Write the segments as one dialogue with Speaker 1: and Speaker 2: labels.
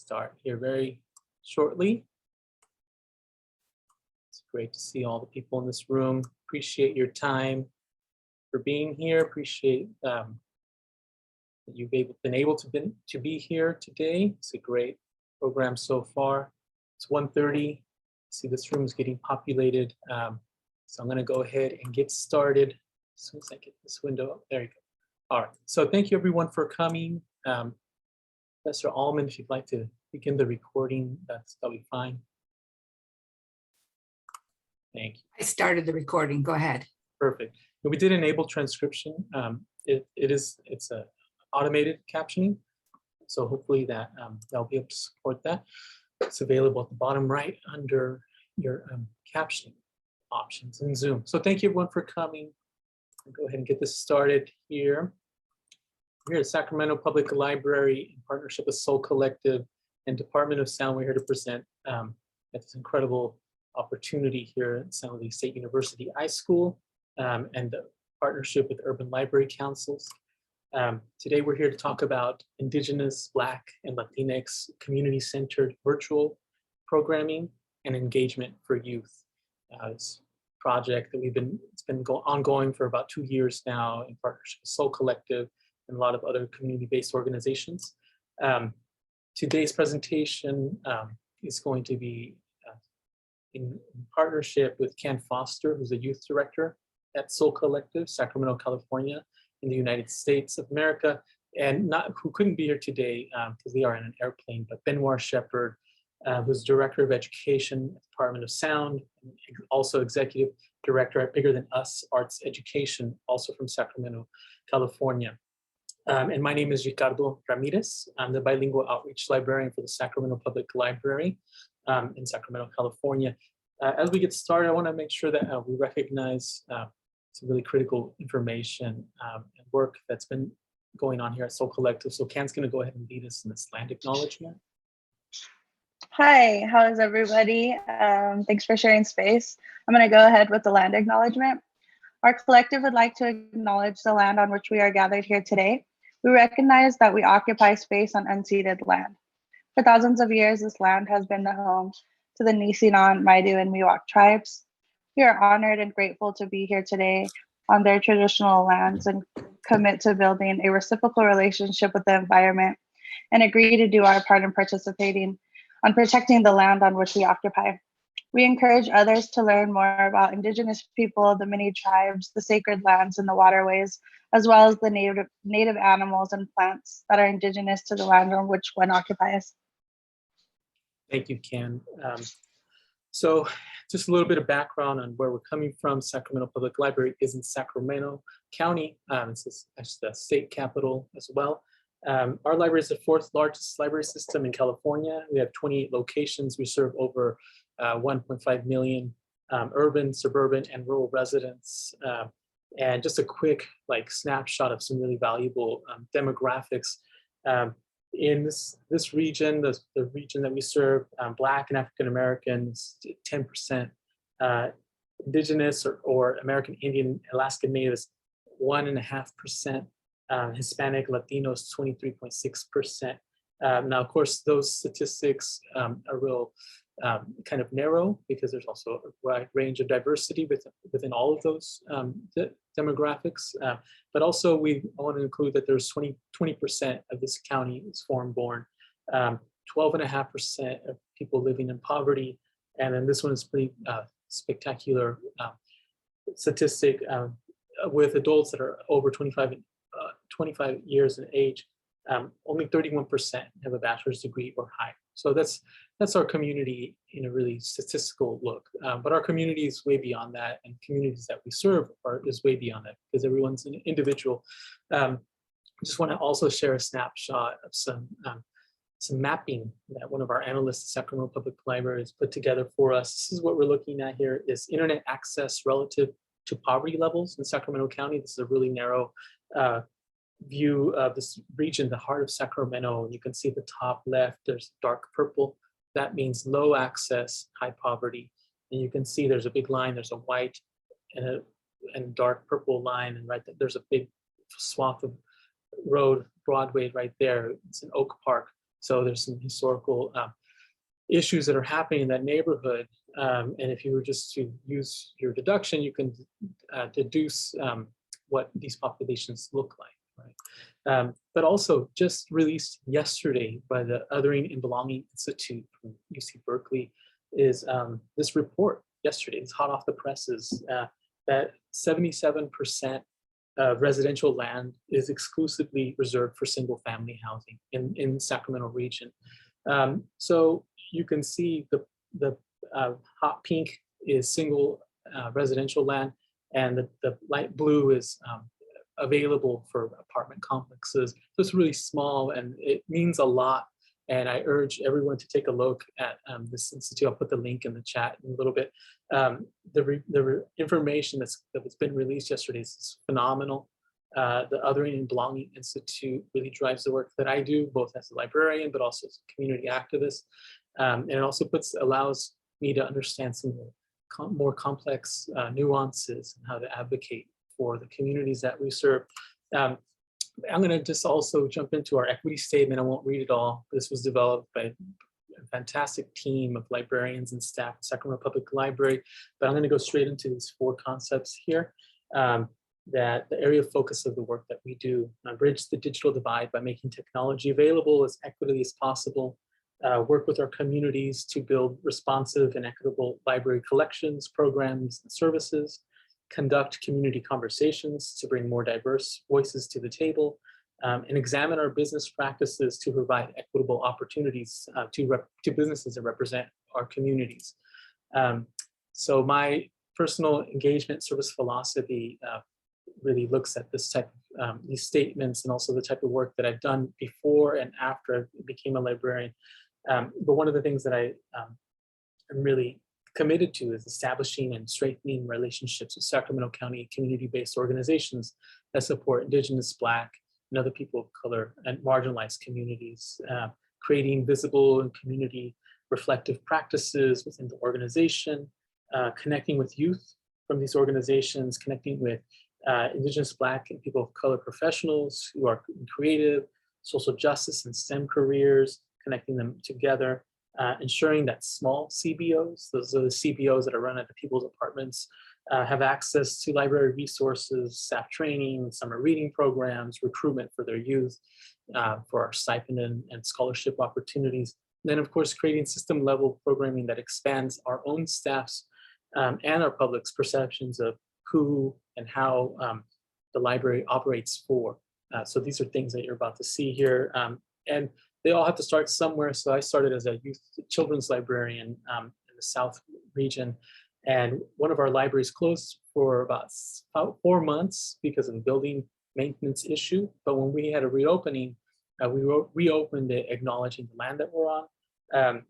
Speaker 1: start here very shortly. It's great to see all the people in this room. Appreciate your time for being here. Appreciate that you've been able to be here today. It's a great program so far. It's 1:30. See, this room is getting populated. So I'm going to go ahead and get started as soon as I get this window up. There you go. All right. So thank you, everyone, for coming. Professor Allman, if you'd like to begin the recording, that'll be fine. Thank you.
Speaker 2: I started the recording. Go ahead.
Speaker 1: Perfect. We did enable transcription. It's a automated captioning, so hopefully they'll be able to support that. It's available at the bottom right under your captioning options in Zoom. So thank you, everyone, for coming. I'll go ahead and get this started here. We're here at Sacramento Public Library in partnership with Soul Collective and Department of Sound. We're here to present at this incredible opportunity here at San Luis State University iSchool and the partnership with Urban Library Councils. Today we're here to talk about Indigenous, Black, and Latinx community-centered virtual programming and engagement for youth. This project that it's been ongoing for about 2 years now in partnership with Soul Collective and a lot of other community-based organizations. Today's presentation is going to be in partnership with Ken Foster, who's a youth director at Soul Collective, Sacramento, California, in the United States of America, and who couldn't be here today because they are in an airplane, but Benwar Shepard, who's Director of Education at the Department of Sound, and also Executive Director at Bigger Than Us Arts Education, also from Sacramento, California. And my name is Ricardo Ramírez. I'm the Bilingual Outreach Librarian for the Sacramento Public Library in Sacramento, California. As we get started, I want to make sure that we recognize some really critical information and work that's been going on here at Soul Collective. So Ken's going to go ahead and lead us in this land acknowledgement.
Speaker 3: Hi, how's everybody? Thanks for sharing space. I'm going to go ahead with the land acknowledgement. Our collective would like to acknowledge the land on which we are gathered here today. We recognize that we occupy space on unceded land. For thousands of years, this land has been the home to the Nisenan, Maidu, and Miwok tribes. We are honored and grateful to be here today on their traditional lands and commit to building a reciprocal relationship with the environment and agree to do our part in participating on protecting the land on which we occupy. We encourage others to learn more about Indigenous people, the many tribes, the sacred lands, and the waterways, as well as the native animals and plants that are indigenous to the land on which one occupies.
Speaker 1: Thank you, Ken. So just a little bit of background on where we're coming from. Sacramento Public Library is in Sacramento County. It's the state capital as well. Our library is the 4th largest library system in California. We have 28 locations. We serve over 1.5 million urban, suburban, and rural residents. And just a quick snapshot of some really valuable demographics. In this region, the region that we serve, Black and African Americans, 10%, Indigenous or American Indian, Alaska Natives, 1.5%, Hispanic, Latinos, 23.6%. Now, of course, those statistics are real kind of narrow because there's also a wide range of diversity within all of those demographics. But also I want to include that there's 20% of this county is foreign-born, 12.5% of people living in poverty. And then this one is pretty spectacular statistic with adults that are over 25 years in age. Only 31% have a bachelor's degree or higher. So that's our community in a really statistical look. But our community is way beyond that, and communities that we serve is way beyond that because everyone's an individual. I just want to also share a snapshot of some mapping that one of our analysts at Sacramento Public Library has put together for us. This is what we're looking at here is internet access relative to poverty levels in Sacramento County. This is a really narrow view of this region, the heart of Sacramento. You can see at the top left, there's dark purple. That means low access, high poverty. And you can see there's a big line, there's a white and a dark purple line. And right there's a big swath of road, Broadway right there. It's in Oak Park. So there's some historical issues that are happening in that neighborhood. And if you were just to use your deduction, you can deduce what these populations look like, right? But also just released yesterday by the Othering and Belonging Institute from UC Berkeley is this report yesterday, it's hot off the presses, that 77% of residential land is exclusively reserved for single family housing in the Sacramento region. So you can see the hot pink is single residential land, and the light blue is available for apartment complexes. So it's really small and it means a lot. And I urge everyone to take a look at this institute. I'll put the link in the chat in a little bit. The information that's been released yesterday is phenomenal. The Othering and Belonging Institute really drives the work that I do, both as a librarian, but also as a community activist. And it also allows me to understand some of the more complex nuances and how to advocate for the communities that we serve. I'm going to just also jump into our equity statement. I won't read it all. This was developed by a fantastic team of librarians and staff at Sacramento Public Library, but I'm going to go straight into these 4 concepts here. That the area of focus of the work that we do, bridge the digital divide by making technology available as equitably as possible, work with our communities to build responsive and equitable library collections, programs, and services, conduct community conversations to bring more diverse voices to the table, and examine our business practices to provide equitable opportunities to businesses that represent our communities. So my personal engagement service philosophy really looks at this type of these statements and also the type of work that I've done before and after I became a librarian. But one of the things that I am really committed to is establishing and strengthening relationships with Sacramento County community-based organizations that support Indigenous, Black, and other people of color and marginalized communities, creating visible and community reflective practices within the organization, connecting with youth from these organizations, connecting with Indigenous, Black, and people of color professionals who are in creative, social justice, and STEM careers, connecting them together, ensuring that small CBOs, those are the CBOs that are run at the people's apartments, have access to library resources, staff training, summer reading programs, recruitment for their youth, for our stipend and scholarship opportunities. And then, of course, creating system level programming that expands our own staff's and our public's perceptions of who and how the library operates for. So these are things that you're about to see here. And they all have to start somewhere. So I started as a youth children's librarian in the South region. And one of our libraries closed for about 4 months because of a building maintenance issue. But when we had a reopening, we reopened it acknowledging the land that we're on.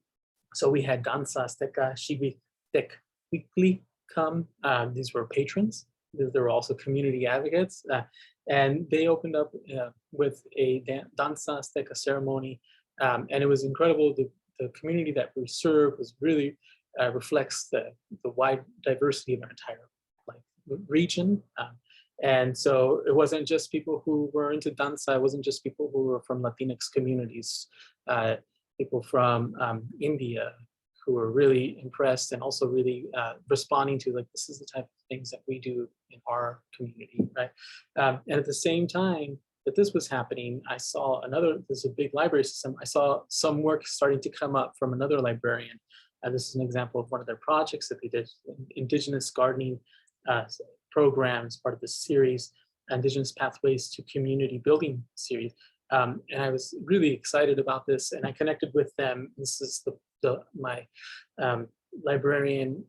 Speaker 1: So we had Danza Azteca, Shibi Tek Weekly come. These were patrons. There were also community advocates. And they opened up with a Danza Azteca ceremony. And it was incredible. The community that we serve was really reflects the wide diversity of our entire region. And so it wasn't just people who were into danza, it wasn't just people who were from Latinx communities, people from India who were really impressed and also really responding to, like, this is the type of things that we do in our community, right? And at the same time that this was happening, I saw there's a big library system, I saw some work starting to come up from another librarian. This is an example of one of their projects that they did, Indigenous gardening programs, part of this series, Indigenous Pathways to Community Building series. And I was really excited about this, and I connected with them. This is my librarian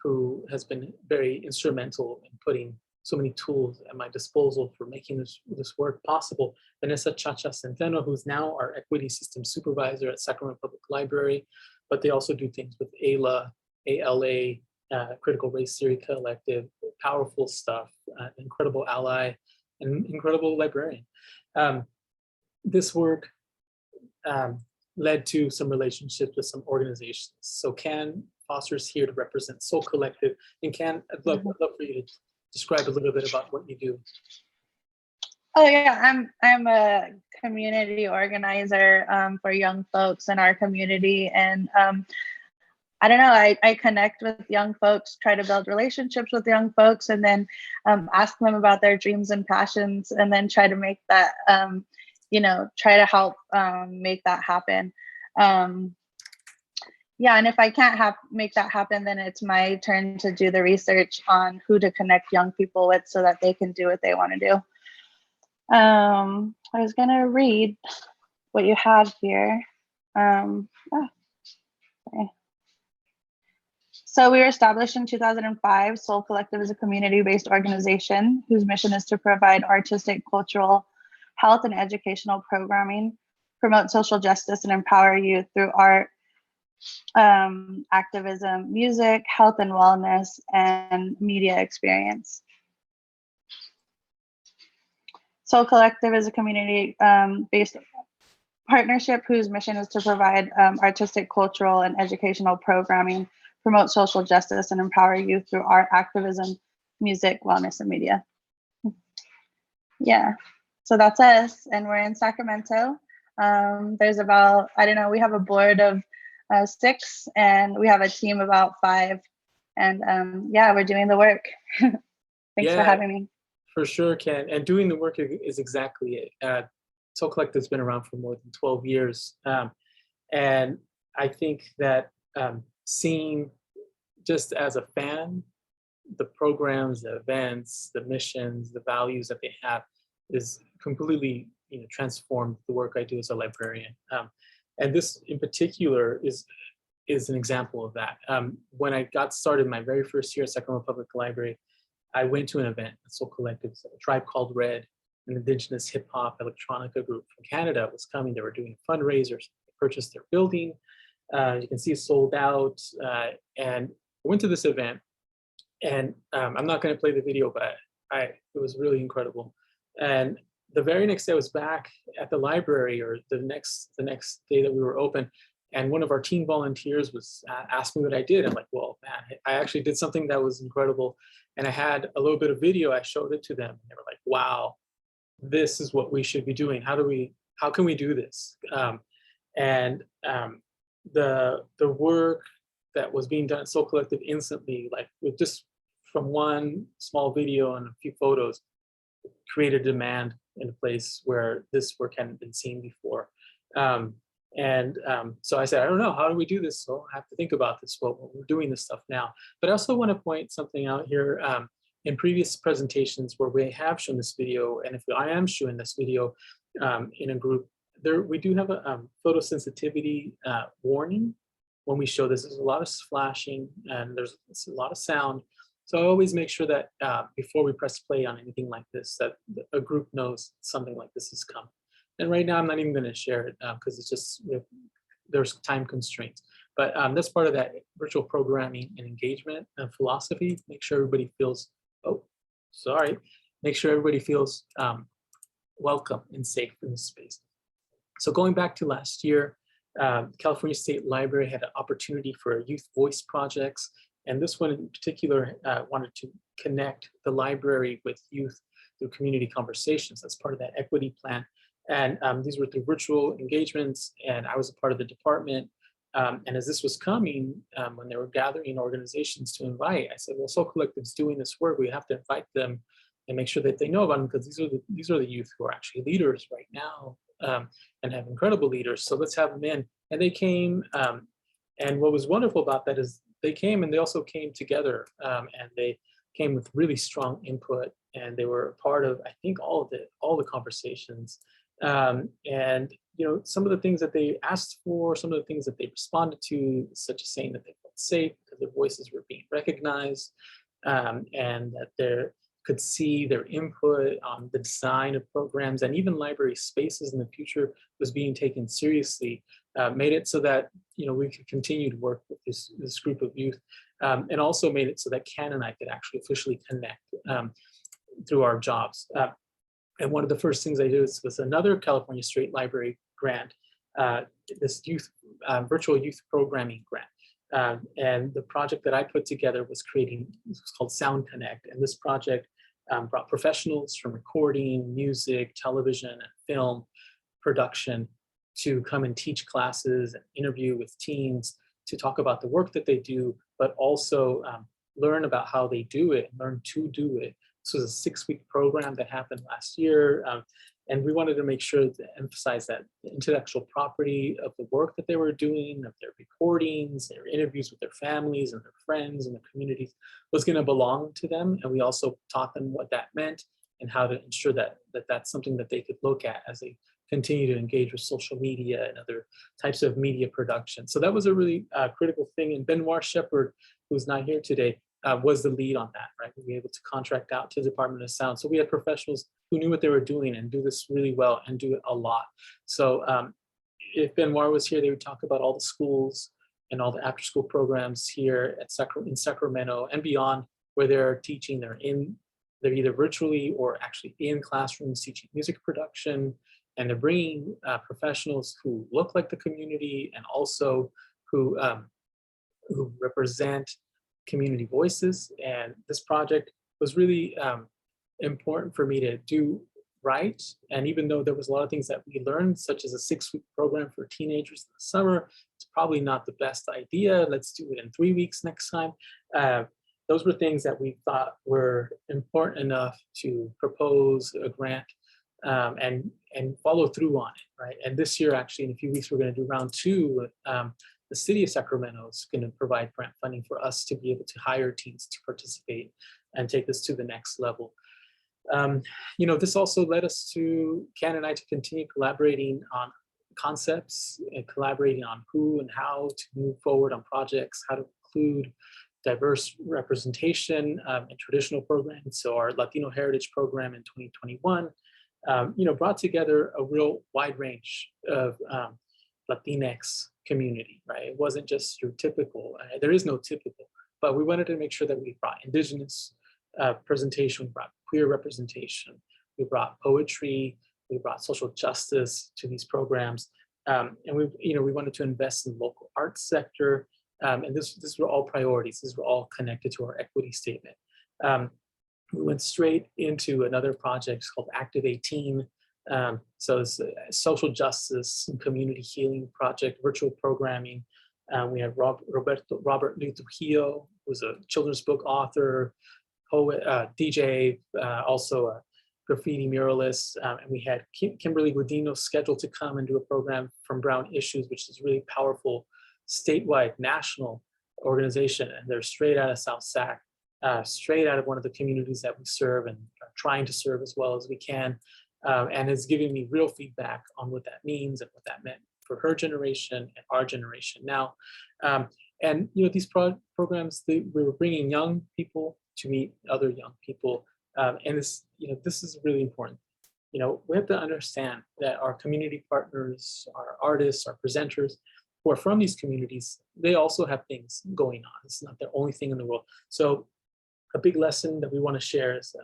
Speaker 1: who has been very instrumental in putting so many tools at my disposal for making this work possible. Vanessa Chacha Centeno, who's now our equity system supervisor at Sacramento Public Library, but they also do things with ALA, Critical Race Theory Collective, powerful stuff, incredible ally, and incredible librarian. This work led to some relationships with some organizations. So Can Foster's here to represent Soul Collective. And Can, I'd love for you to describe a little bit about what you do.
Speaker 3: Oh yeah, I'm a community organizer for young folks in our community, and I don't know, I connect with young folks, try to build relationships with young folks, and then ask them about their dreams and passions, and then try to make that, try to help make that happen. Yeah, and if I can't make that happen, then it's my turn to do the research on who to connect young people with so that they can do what they want to do. I was gonna read what you have here. Okay. So we were established in 2005. Soul Collective is a community-based organization whose mission is to provide artistic, cultural, health, and educational programming, promote social justice, and empower youth through art, activism, music, health and wellness, and media experience. Soul Collective is a community-based partnership whose mission is to provide artistic, cultural, and educational programming, promote social justice, and empower youth through art, activism, music, wellness, and media. Yeah, so that's us, and we're in Sacramento. There's about, I don't know, we have a board of 6, and we have a team about 5, and yeah, we're doing the work. Thanks for having me.
Speaker 1: For sure, Ken. And doing the work is exactly it. Soul Collective's been around for more than 12 years. And I think that seeing, just as a fan, the programs, the events, the missions, the values that they have is completely transformed the work I do as a librarian. And this in particular is an example of that. When I got started my very first year at Sacramento Public Library, I went to an event at Soul Collective, a Tribe Called Red, an Indigenous hip hop electronica group from Canada was coming. They were doing fundraisers, they purchased their building. You can see it sold out. And I went to this event, and I'm not going to play the video, but it was really incredible. And the very next day I was back at the library, or the next day that we were open, and one of our teen volunteers was asked me what I did. I'm like, well, man, I actually did something that was incredible. And I had a little bit of video. I showed it to them. And they were like, wow, this is what we should be doing. How can we do this? And the work that was being done at Soul Collective instantly, like with just from one small video and a few photos, created demand in a place where this work hadn't been seen before. So I said, I don't know, how do we do this? So I have to think about this. Well, we're doing this stuff now. But I also want to point something out here. In previous presentations where we have shown this video, and if I am showing this video in a group, we do have a photosensitivity warning when we show this. There's a lot of flashing and there's a lot of sound. So I always make sure that before we press play on anything like this, that a group knows something like this is coming. And right now I'm not even going to share it because it's just, there's time constraints. But that's part of that virtual programming and engagement and philosophy. Make sure everybody feels, make sure everybody feels welcome and safe in this space. So going back to last year, California State Library had an opportunity for youth voice projects. And this one in particular wanted to connect the library with youth through community conversations. That's part of that equity plan. And these were through virtual engagements, and I was a part of the department. And as this was coming, when they were gathering organizations to invite, I said, well, Soul Collective's doing this work. We have to invite them and make sure that they know about them, because these are the youth who are actually leaders right now and have incredible leaders. So let's have them in. And they came. And what was wonderful about that is they came, and they also came together, and they came with really strong input, and they were a part of, I think, all the conversations. And some of the things that they asked for, some of the things that they responded to, such as saying that they felt safe because their voices were being recognized, and that they could see their input on the design of programs, and even library spaces in the future was being taken seriously, made it so that we could continue to work with this group of youth, and also made it so that Ken and I could actually officially connect through our jobs. And one of the first things I did was another California State Library grant, this virtual youth programming grant. And the project that I put together was called Sound Connect. And this project brought professionals from recording, music, television, and film production to come and teach classes and interview with teens to talk about the work that they do, but also learn about how they do it, learn to do it. This was a 6-week program that happened last year. And we wanted to make sure to emphasize that the intellectual property of the work that they were doing, of their recordings, their interviews with their families and their friends and their communities was going to belong to them. And we also taught them what that meant and how to ensure that that's something that they could look at as they continue to engage with social media and other types of media production. So that was a really critical thing. And Benwar Shepard, who's not here today, was the lead on that, right? We were able to contract out to the Department of Sound. So we had professionals who knew what they were doing and do this really well and do it a lot. So if Benwar was here, they would talk about all the schools and all the after-school programs here at in Sacramento and beyond, where they're teaching. They're either virtually or actually in classrooms teaching music production, and they're bringing professionals who look like the community and also who represent community voices. And this project was really important for me to do right. And even though there was a lot of things that we learned, such as a 6-week program for teenagers in the summer, it's probably not the best idea. Let's do it in 3 weeks next time. Those were things that we thought were important enough to propose a grant and follow through on it, right? And this year, actually, in a few weeks, we're going to do round 2. The city of Sacramento is going to provide grant funding for us to be able to hire teams to participate and take this to the next level. This also led us to, Ken and I, to continue collaborating on concepts and collaborating on who and how to move forward on projects, how to include diverse representation in traditional programs. So our Latino Heritage Program in 2021, brought together a real wide range of Latinx community, right? It wasn't just your typical, there is no typical, but we wanted to make sure that we brought Indigenous presentation, we brought queer representation, we brought poetry, we brought social justice to these programs. And we wanted to invest in the local arts sector. And this were all priorities. These were all connected to our equity statement. We went straight into another project called Active 18. So it's a social justice and community healing project, virtual programming. We have Robert Lee Trujillo, who's a children's book author, poet, DJ, also a graffiti muralist. And we had Kimberly Guadino scheduled to come and do a program from Brown Issues, which is really powerful, statewide, national organization. And they're straight out of South Sac, straight out of one of the communities that we serve and are trying to serve as well as we can. And it's giving me real feedback on what that means and what that meant for her generation and our generation now. And these programs, we were bringing young people to meet other young people. And this is really important. We have to understand that our community partners, our artists, our presenters who are from these communities, they also have things going on. It's not the only thing in the world. So a big lesson that we want to share is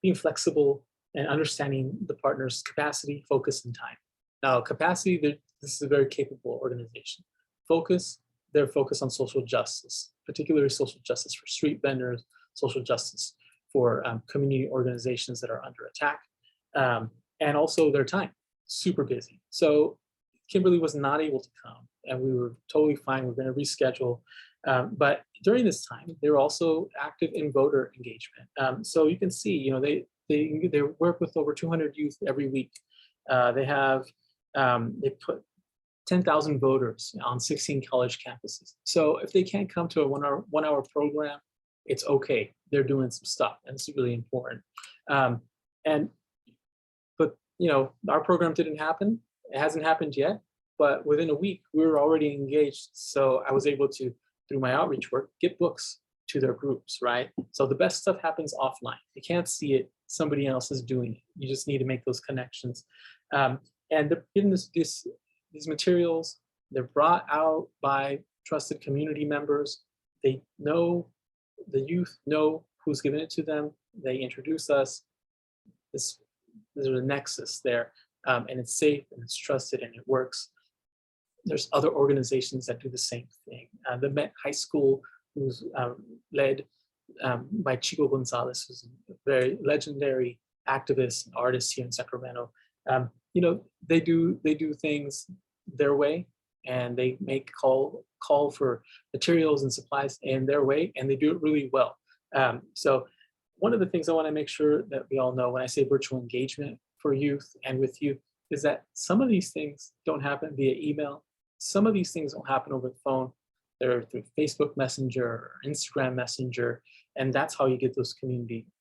Speaker 1: being flexible and understanding the partner's capacity, focus, and time. Now, capacity, this is a very capable organization. Focus, they're focused on social justice, particularly social justice for street vendors, social justice for community organizations that are under attack, and also their time, super busy. So Kimberly was not able to come, and we were totally fine. We're going to reschedule. But during this time, they were also active in voter engagement. So you can see, they work with over 200 youth every week. They put 10,000 voters on 16 college campuses. So if they can't come to a one hour program, it's okay. They're doing some stuff, and it's really important. But our program didn't happen. It hasn't happened yet, but within a week, we were already engaged. So I was able to, through my outreach work, get books to their groups, right? So the best stuff happens offline. You can't see it, somebody else is doing it. You just need to make those connections. And they're getting these materials, they're brought out by trusted community members. The youth know who's giving it to them. They introduce us. There's a nexus there, and it's safe and it's trusted and it works. There's other organizations that do the same thing. The Met High School, who's led by Chico Gonzalez, who's a very legendary activist and artist here in Sacramento. They do things their way, and they make call for materials and supplies in their way, and they do it really well. So one of the things I want to make sure that we all know when I say virtual engagement for youth and with youth is that some of these things don't happen via email. Some of these things don't happen over the phone. They're through Facebook Messenger or Instagram Messenger, and that's how you get those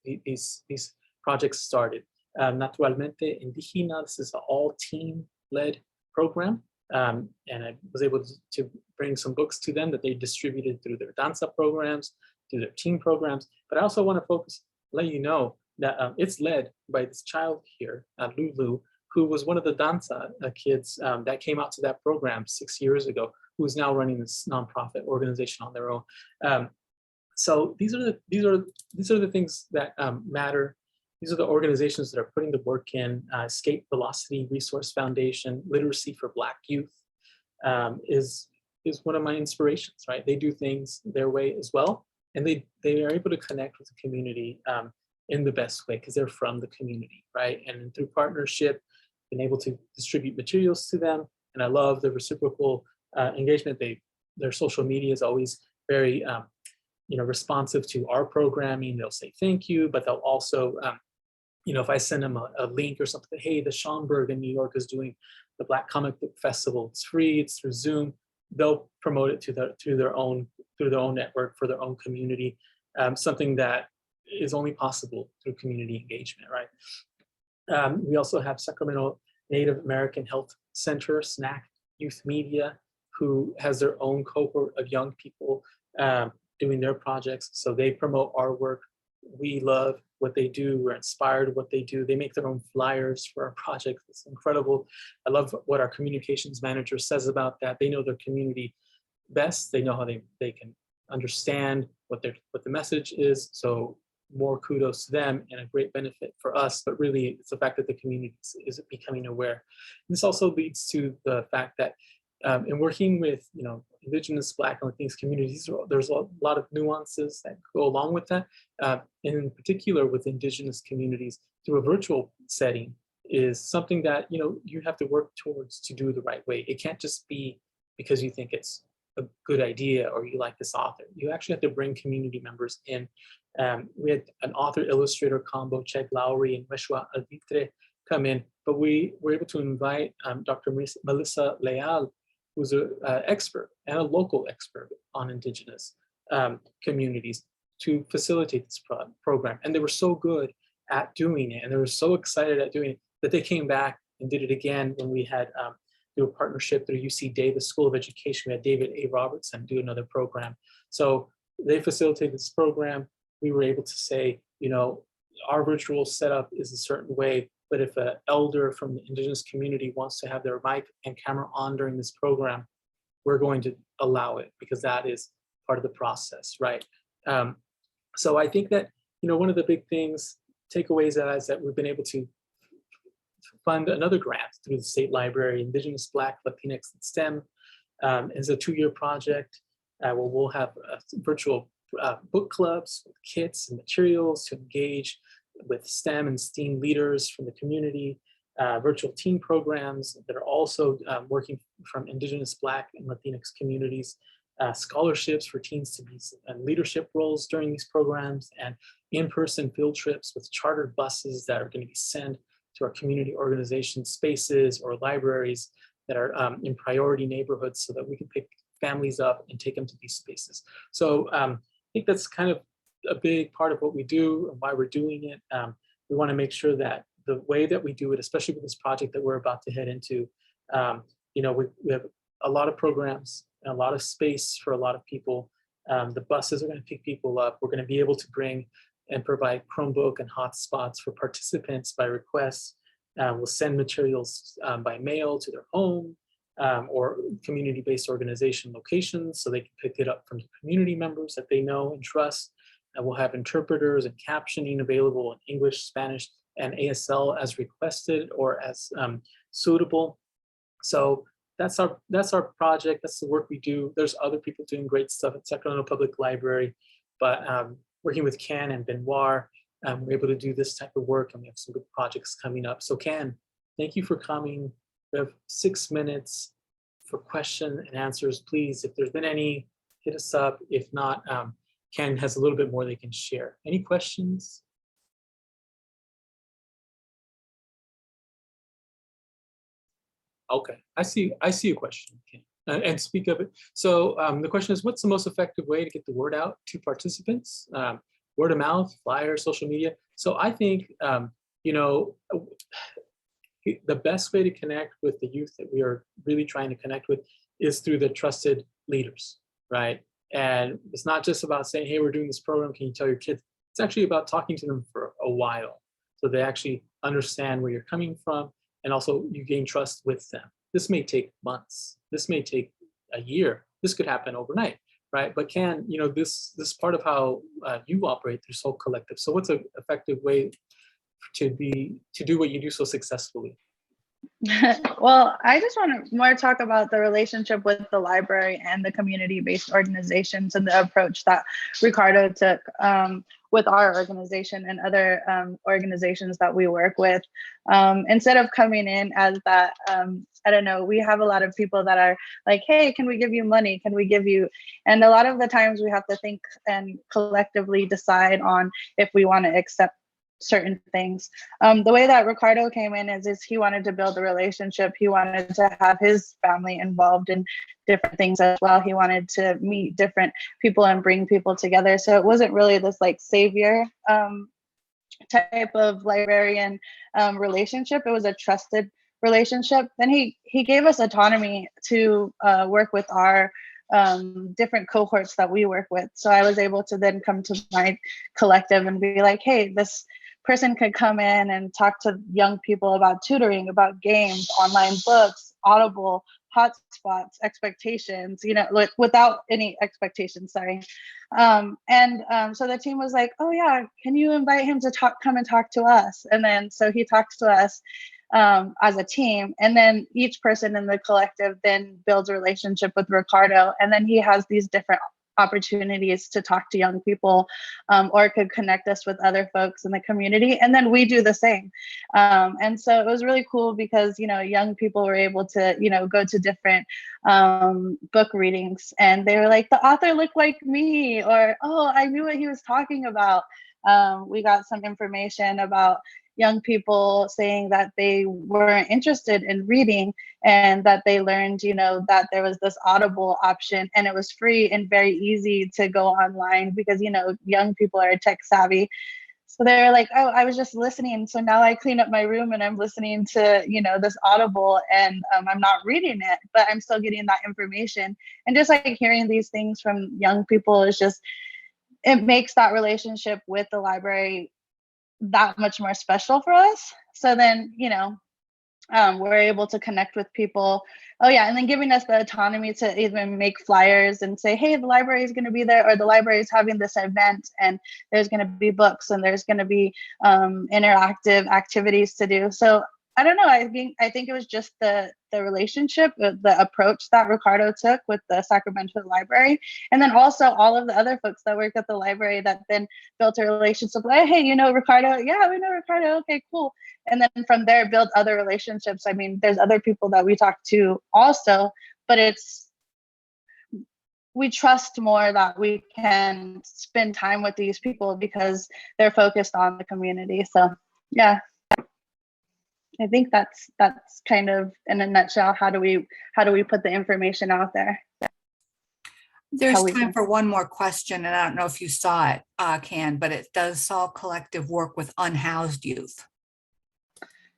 Speaker 1: these projects started. Naturalmente Indígena, this is an all team-led program, and I was able to bring some books to them that they distributed through their danza programs, through their team programs. But I also want to let you know that it's led by this child here, Lulu, who was one of the danza kids that came out to that program 6 years ago, who's now running this nonprofit organization on their own. So these are the things that matter. These are the organizations that are putting the work in. Escape Velocity Resource Foundation, Literacy for Black Youth is one of my inspirations, right? They do things their way as well, and they are able to connect with the community in the best way because they're from the community, right? And through partnership, been able to distribute materials to them. And I love the reciprocal engagement. Their social media is always very responsive to our programming. They'll say thank you, but they'll also if I send them a link or something, hey, the Schomburg in New York is doing the Black Comic Book Festival. It's free. It's through Zoom. They'll promote it through their own network for their own community. Something that is only possible through community engagement, right? We also have Sacramento Native American Health Center, SNAC Youth Media, who has their own cohort of young people doing their projects. So they promote our work. We love what they do. We're inspired by what they do. They make their own flyers for our projects. It's incredible. I love what our communications manager says about that. They know their community best. They know how they can understand what the message is. So more kudos to them and a great benefit for us. But really, it's the fact that the community is becoming aware. This also leads to the fact that in working with Indigenous, Black, and Latinx communities, there's a lot of nuances that go along with that. And in particular with Indigenous communities, through a virtual setting is something that you have to work towards to do the right way. It can't just be because you think it's a good idea or you like this author. You actually have to bring community members in. We had an author-illustrator combo, Chet Lowry and Meshwa Alvitre, come in, but we were able to invite Dr. Melissa Leal, who's an expert and a local expert on Indigenous communities, to facilitate this program. And they were so good at doing it, and they were so excited at doing it, that they came back and did it again when we had through a partnership through UC Davis School of Education. We had David A. Robertson do another program. So they facilitated this program. We were able to say, our virtual setup is a certain way, but if an elder from the Indigenous community wants to have their mic and camera on during this program, we're going to allow it because that is part of the process, right? So I think that, one of the big takeaways is that we've been able to fund another grant through the State Library, Indigenous, Black, Latinx, and STEM. It's a 2-year project where we'll have virtual book clubs with kits and materials to engage with STEM and STEAM leaders from the community, virtual teen programs that are also working from Indigenous, Black, and Latinx communities, scholarships for teens to be in leadership roles during these programs, and in-person field trips with chartered buses that are going to be sent to our community organization spaces or libraries that are in priority neighborhoods so that we can pick families up and take them to these spaces. So I think that's kind of a big part of what we do and why we're doing it. We want to make sure that the way that we do it, especially with this project that we're about to head into, we have a lot of programs and a lot of space for a lot of people. The buses are going to pick people up. We're going to be able to bring and provide Chromebook and hotspots for participants by request. We'll send materials by mail to their home or community-based organization locations so they can pick it up from the community members that they know and trust. And we'll have interpreters and captioning available in English, Spanish, and ASL as requested or as suitable. So that's our project. That's the work we do. There's other people doing great stuff at Sacramento Public Library, but working with Can and Benwar, we're able to do this type of work, and we have some good projects coming up. So Can, thank you for coming. We have 6 minutes for question and answers. Please, if there's been any, hit us up. If not, Ken has a little bit more they can share. Any questions? Okay, I see a question, Ken. And speak of it. So the question is, what's the most effective way to get the word out to participants? Word of mouth, flyer, social media. So I think, you know, the best way to connect with the youth that we are really trying to connect with is through the trusted leaders, right? And it's not just about saying, hey, we're doing this program, can you tell your kids? It's actually about talking to them for a while, so they actually understand where you're coming from, and also you gain trust with them. This may take months, this may take a year, this could happen overnight, right? But Can, you know, this part of how you operate through Soul Collective. So what's an effective way to do what you do so successfully?
Speaker 3: Well, I just want to more talk about the relationship with the library and the community-based organizations and the approach that Ricardo took with our organization and other organizations that we work with. Instead of coming in as that, I don't know, we have a lot of people that are like, hey, can we give you money? Can we give you? And a lot of the times we have to think and collectively decide on if we want to accept certain things. The way that Ricardo came in is he wanted to build a relationship. He wanted to have his family involved in different things as well. He wanted to meet different people and bring people together. So it wasn't really this like savior type of librarian relationship. It was a trusted relationship. Then he gave us autonomy to work with our different cohorts that we work with. So I was able to then come to my collective and be like, hey, this person could come in and talk to young people about tutoring, about games, online books, Audible, hotspots, expectations, you know, without any expectations, sorry. So the team was like, oh yeah, can you invite him to come and talk to us? And then, so he talks to us as a team, and then each person in the collective then builds a relationship with Ricardo, and then he has these different opportunities to talk to young people, or could connect us with other folks in the community, and then we do the same. And so it was really cool because, you know, young people were able to, you know, go to different book readings, and they were like, the author looked like me, or oh, I knew what he was talking about. We got some information about young people saying that they weren't interested in reading, and that they learned, you know, that there was this Audible option, and it was free and very easy to go online because, you know, young people are tech savvy. So they're like, oh, I was just listening. So now I clean up my room and I'm listening to, you know, this Audible, and I'm not reading it, but I'm still getting that information. And just like hearing these things from young people is just, it makes that relationship with the library that much more special for us. So then, you know, we're able to connect with people. Oh yeah, and then giving us the autonomy to even make flyers and say, hey, the library is going to be there, or the library is having this event, and there's going to be books, and there's going to be interactive activities to do. So I don't know. I think it was just the relationship, the approach that Ricardo took with the Sacramento Library, and then also all of the other folks that work at the library that then built a relationship. Like, hey, you know Ricardo? Yeah, we know Ricardo. Okay, cool. And then from there, build other relationships. I mean, there's other people that we talk to also, but we trust more that we can spend time with these people because they're focused on the community. So yeah. I think that's kind of in a nutshell, how do we put the information out there?
Speaker 2: There's time for one more question, and I don't know if you saw it, Can, but it does Soul Collective work with unhoused youth?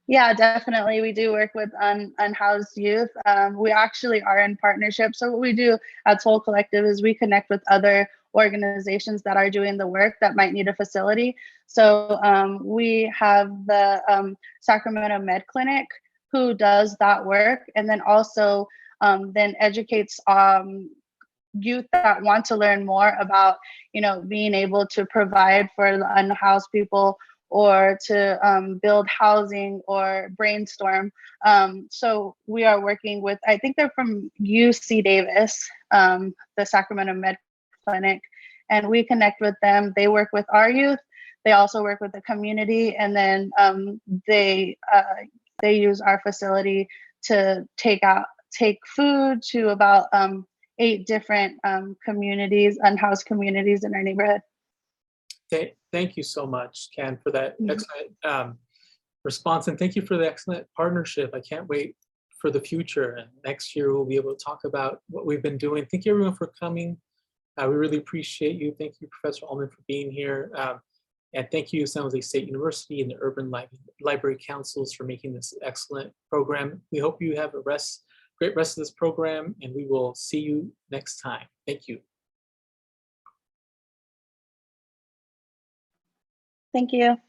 Speaker 3: Yeah, definitely. We do work with unhoused youth. We actually are in partnership. So what we do at Soul Collective is we connect with other organizations that are doing the work that might need a facility. So we have the Sacramento Med Clinic who does that work, and then also then educates youth that want to learn more about, you know, being able to provide for the unhoused people, or to build housing or brainstorm. So we are working with, I think they're from UC Davis, the Sacramento Med Clinic, and we connect with them. They work with our youth. They also work with the community, and then they use our facility to take food to about 8 different communities, unhoused communities in our neighborhood.
Speaker 1: Thank you so much, Ken, for that excellent response, and thank you for the excellent partnership. I can't wait for the future, and next year we'll be able to talk about what we've been doing. Thank you everyone for coming. We really appreciate you. Thank you, Professor Allman, for being here. And thank you, San Jose State University and the Urban Library Councils for making this excellent program. We hope you have a great rest of this program, and we will see you next time. Thank you.
Speaker 3: Thank you.